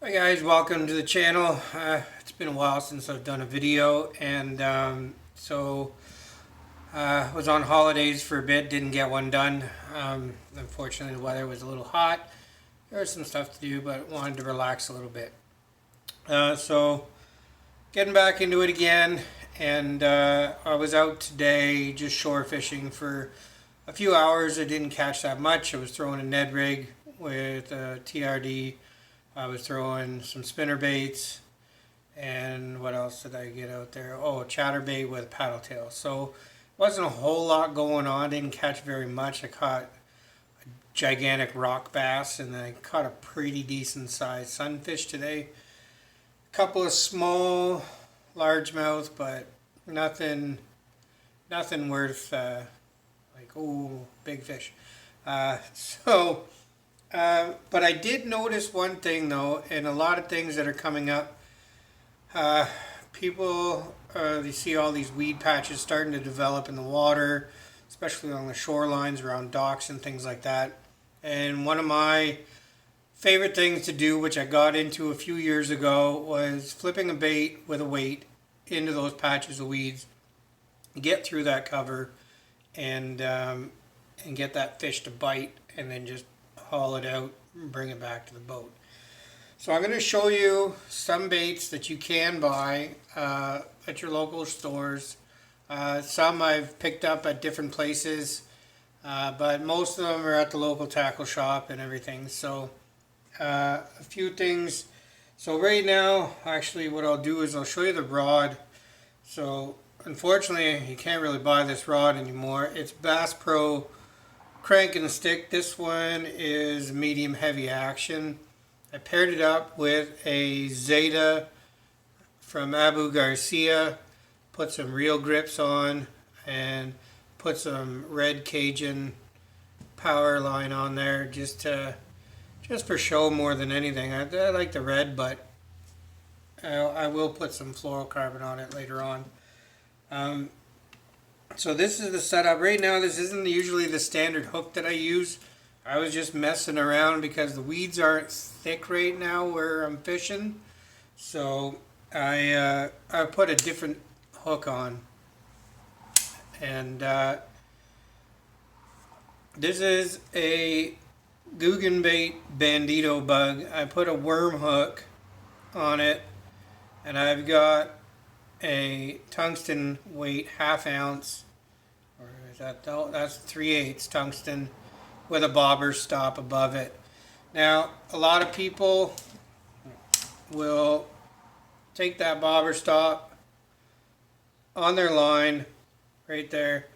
Hi guys, welcome to the channel. It's been a while since I've done a video, and I was on holidays for a bit, didn't get one done. Unfortunately, the weather was a little hot. There was some stuff to do, but wanted to relax a little bit. Getting back into it again, and I was out today just shore fishing for a few hours. I didn't catch that much. I was throwing a Ned rig with a TRD. I was throwing some spinner baits, and what else did I get out there? Oh, chatterbait with paddle tail. So wasn't a whole lot going on. Didn't catch very much. I caught a gigantic rock bass, and I caught a pretty decent sized sunfish today. A couple of small largemouth, but nothing worth big fish. But I did notice one thing though, and a lot of things that are coming up. People, they see all these weed patches starting to develop in the water, especially on the shorelines around docks and things like that. And one of my favorite things to do, which I got into a few years ago, was flipping a bait with a weight into those patches of weeds, get through that cover, and get that fish to bite, and then just haul it out and bring it back to the boat. So I'm going to show you some baits that you can buy at your local stores. Some I've picked up at different places, but most of them are at the local tackle shop and everything. So a few things. So right now, actually what I'll do is I'll show you the rod. So unfortunately you can't really buy this rod anymore. It's Bass Pro crank and stick. This one is medium heavy action. I paired it up with a Zeta from Abu Garcia, put some real grips on, and put some red Cajun power line on there just for show more than anything. I like the red, but I will put some fluorocarbon on it later on. So this is the setup. Right now, this isn't usually the standard hook that I use. I was just messing around because the weeds aren't thick right now where I'm fishing. So I put a different hook on. And this is a Guggenbait Bandito bug. I put a worm hook on it, and I've got a tungsten weight, ½ ounce, or is that, oh, that's 3/8 tungsten with a bobber stop above it. Now a lot of people will take that bobber stop on their line right there,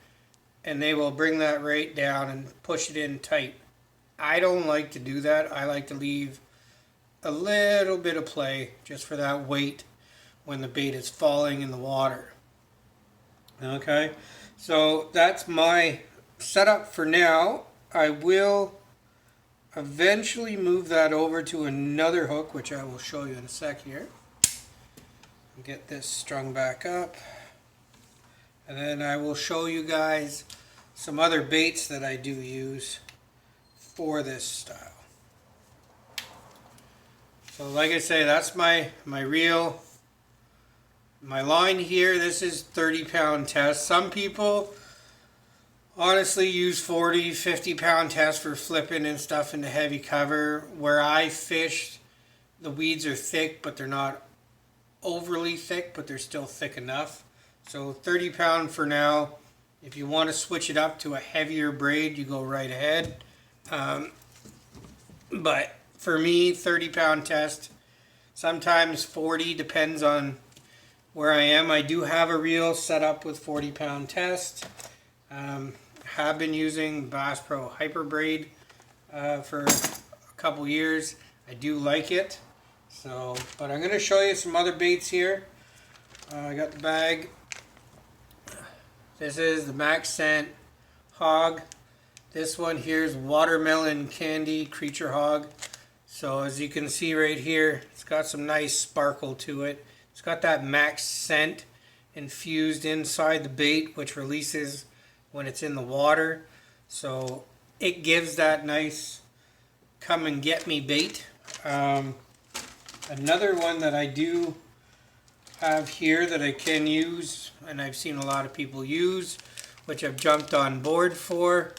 and they will bring that right down and push it in tight. I don't like to do that. I like to leave a little bit of play just for that weight when the bait is falling in the water. Okay, so that's my setup for now. I will eventually move that over to another hook, which I will show you in a sec here. Get this strung back up, and then I will show you guys some other baits that I do use for this style. So like I say, that's my reel. My line here, this is 30-pound test. Some people honestly use 40, 50-pound test for flipping and stuff into heavy cover. Where I fish, the weeds are thick, but they're not overly thick, but they're still thick enough. So 30-pound for now. If you want to switch it up to a heavier braid, you go right ahead. But for me, 30-pound test, sometimes 40, depends on where I am. I do have a reel set up with 40-pound test. Have been using Bass Pro Hyper Braid for a couple years. I do like it. So, but I'm going to show you some other baits here. I got the bag. This is the Max Scent Hog. This one here is Watermelon Candy Creature Hog. So as you can see right here, it's got some nice sparkle to it. It's got that Max Scent infused inside the bait, which releases when it's in the water. So it gives that nice come and get me bait. Another one that I do have here that I can use, and I've seen a lot of people use, which I've jumped on board for,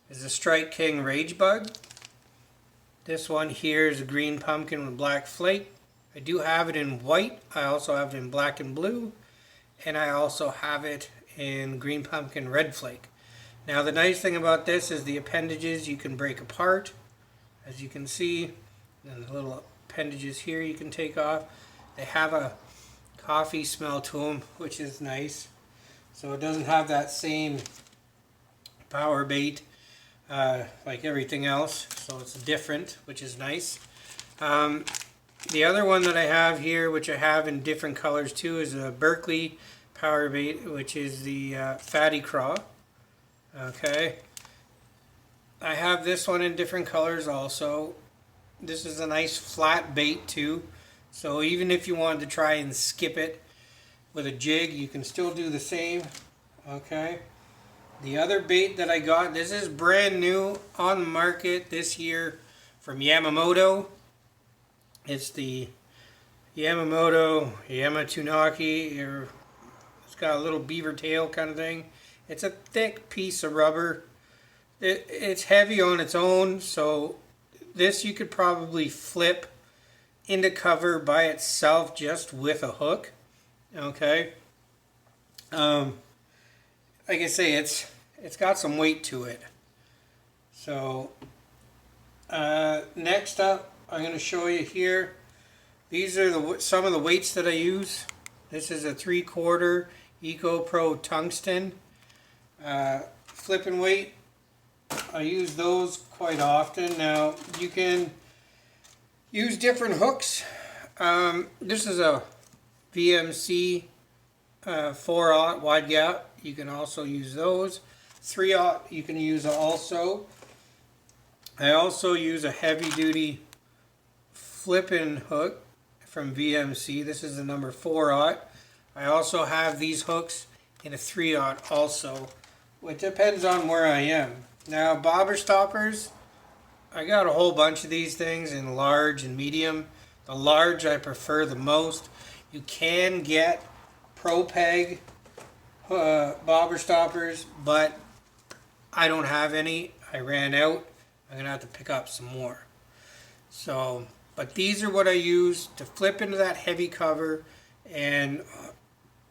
is the Strike King Rage Bug. This one here is a green pumpkin with black flake. I do have it in white. I also have it in black and blue. And I also have it in green pumpkin red flake. Now the nice thing about this is the appendages you can break apart. As you can see, and the little appendages here you can take off. They have a coffee smell to them, which is nice. So it doesn't have that same power bait like everything else, so it's different, which is nice. The other one that I have here, which I have in different colors too, is a Berkeley power bait, which is the Fatty Craw. Okay, I have this one in different colors also. This is a nice flat bait too, so even if you wanted to try and skip it with a jig, you can still do the same. Okay. The other bait that I got, this is brand new on the market this year from Yamamoto. It's the Yamamoto Yamatunaki. It's got a little beaver tail kind of thing. It's a thick piece of rubber. It's heavy on its own, so this you could probably flip into cover by itself just with a hook. Okay. Like I say, it's got some weight to it. So next up, I'm going to show you here. These are some of the weights that I use. This is a 3/4 Eco Pro tungsten flipping weight. I use those quite often. Now you can use different hooks. This is a VMC 4/0 wide gap. You can also use those. 3/0 you can use also. I also use a heavy duty flipping hook from VMC. This is the number 4/0. I also have these hooks in a 3/0 also. It depends on where I am. Now bobber stoppers, I got a whole bunch of these things in large and medium. The large I prefer the most. You can get Pro Peg bobber stoppers, but I don't have any. I ran out. I'm gonna have to pick up some more. So, but these are what I use to flip into that heavy cover and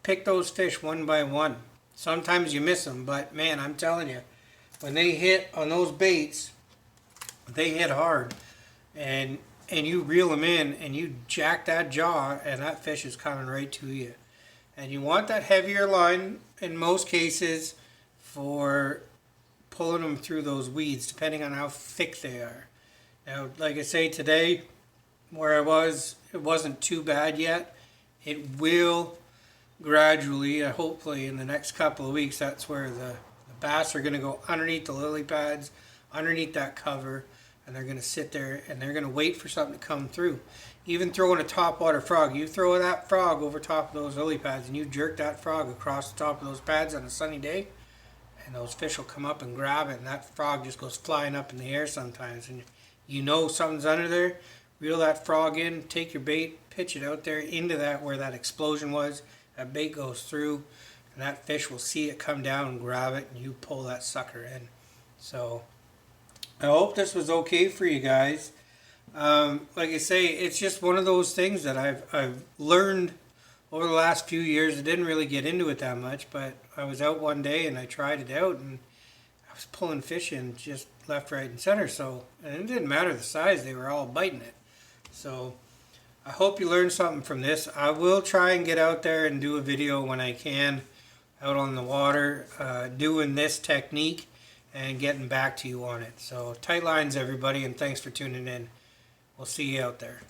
pick those fish one by one. Sometimes you miss them, but man, I'm telling you, when they hit on those baits, they hit hard, and you reel them in and you jack that jaw, and that fish is coming right to you. And you want that heavier line in most cases for pulling them through those weeds, depending on how thick they are. Now, like I say, today, where I was, it wasn't too bad yet. It will gradually, hopefully in the next couple of weeks, that's where the bass are going to go underneath the lily pads, underneath that cover, and they're going to sit there and they're going to wait for something to come through. Even throwing a topwater frog, you throw that frog over top of those lily pads and you jerk that frog across the top of those pads on a sunny day, and those fish will come up and grab it, and that frog just goes flying up in the air sometimes, and you know something's under there. Reel that frog in, take your bait, pitch it out there into that where that explosion was. That bait goes through, and that fish will see it come down and grab it, and you pull that sucker in. So I hope this was okay for you guys. Like I say, it's just one of those things that I've learned over the last few years. I didn't really get into it that much, but I was out one day and I tried it out, and I was pulling fish in just left, right, and center. So, and it didn't matter the size; they were all biting it. So I hope you learned something from this. I will try and get out there and do a video when I can, out on the water, doing this technique and getting back to you on it. So tight lines, everybody, and thanks for tuning in. We'll see you out there.